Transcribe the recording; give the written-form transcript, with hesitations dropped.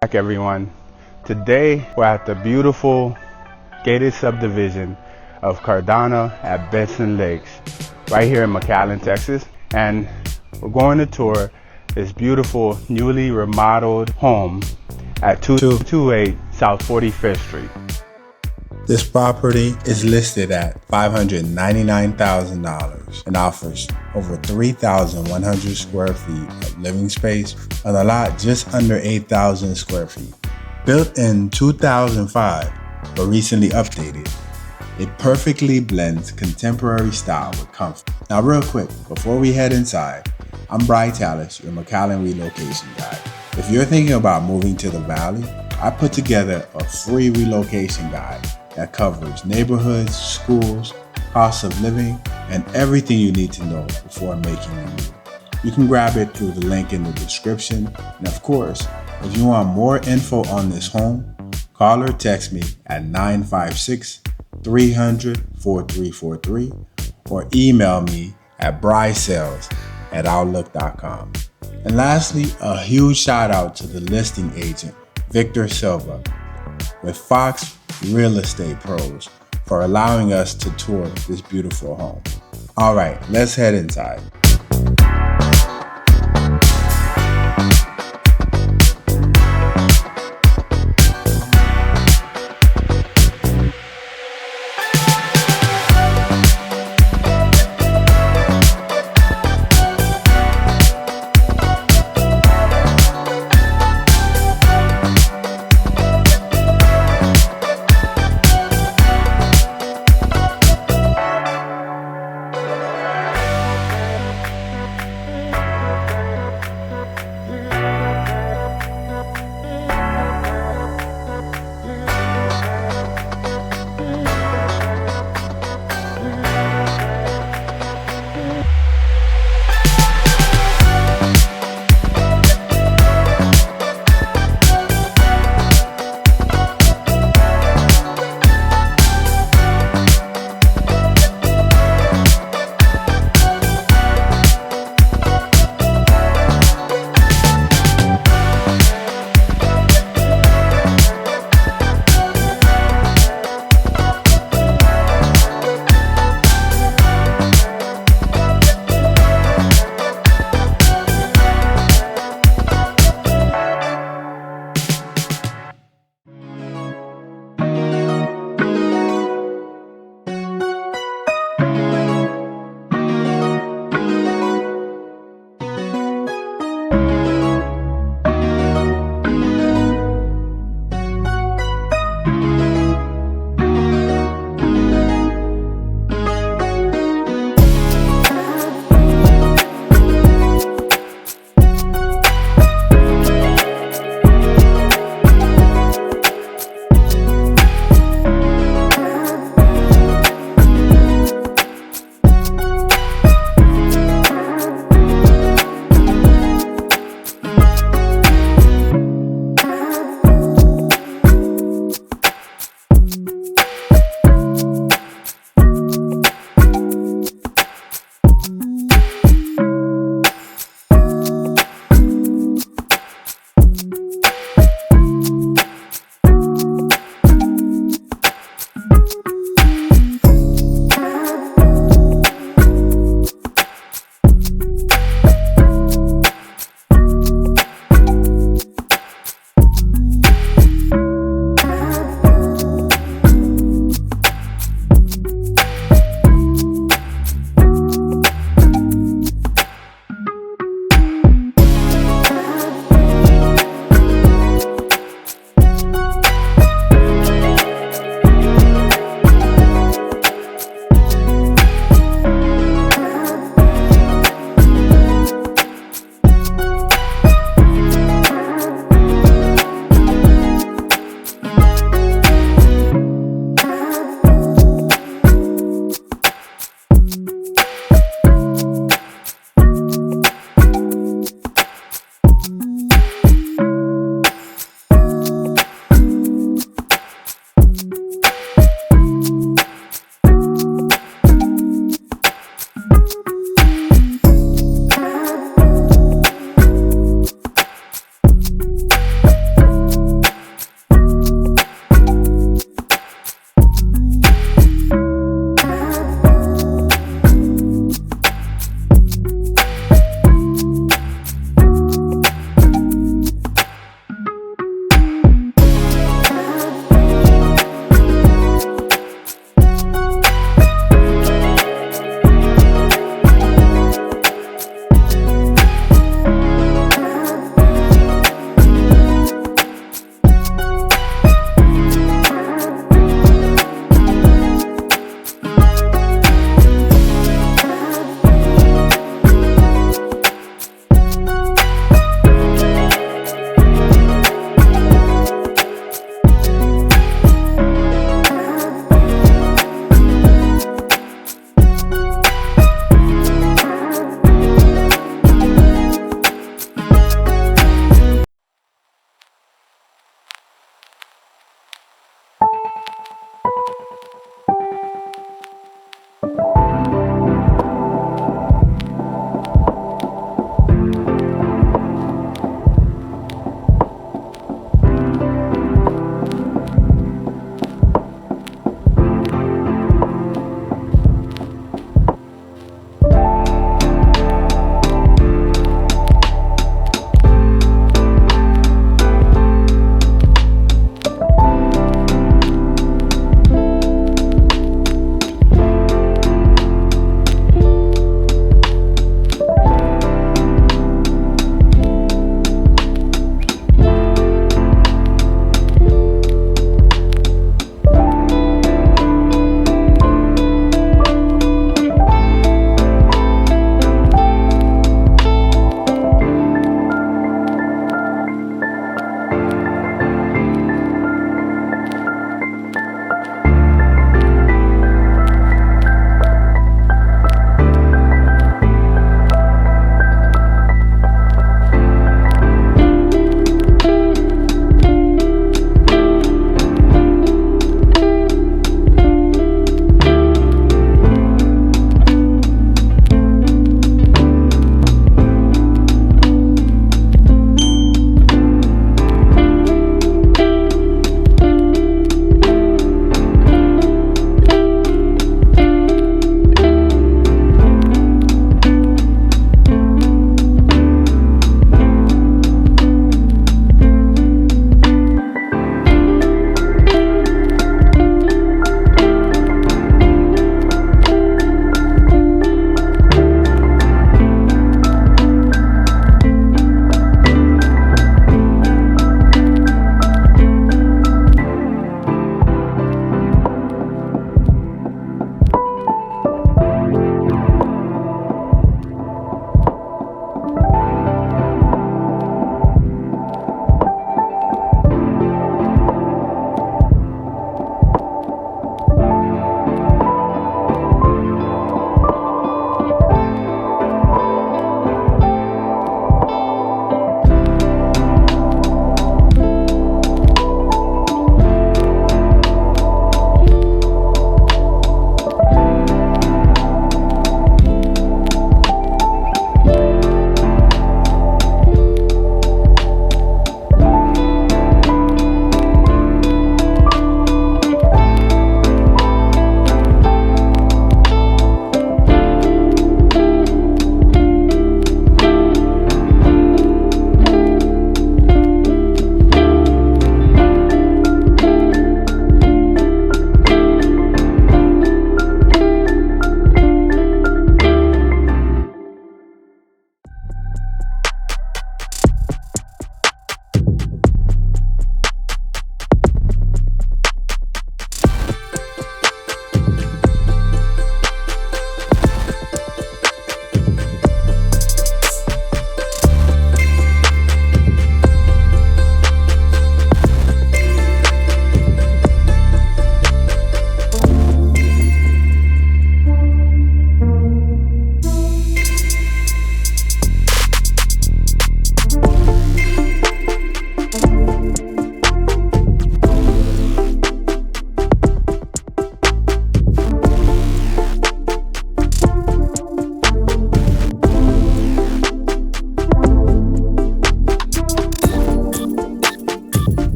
Back everyone. Today we're at the beautiful gated subdivision of Cardona at Bentsen Lakes, right here in McAllen, Texas. And we're going to tour this beautiful newly remodeled home at 228 South 45th Street. This property is listed at $599,000 and offers over 3,100 square feet of living space on a lot just under 8,000 square feet. Built in 2005, but recently updated, it perfectly blends contemporary style with comfort. Now real quick, before we head inside, I'm Bry Tallis, your McAllen relocation guide. If you're thinking about moving to the Valley, I put together a free relocation guide that covers neighborhoods, schools, costs of living, and everything you need to know before making the move. You can grab it through the link in the description. And of course, if you want more info on this home, call or text me at 956-300-4343 or email me at brysales@outlook.com. And lastly, a huge shout out to the listing agent, Victor Silva, with Fox Real Estate Pros for allowing us to tour this beautiful home. All right, let's head inside.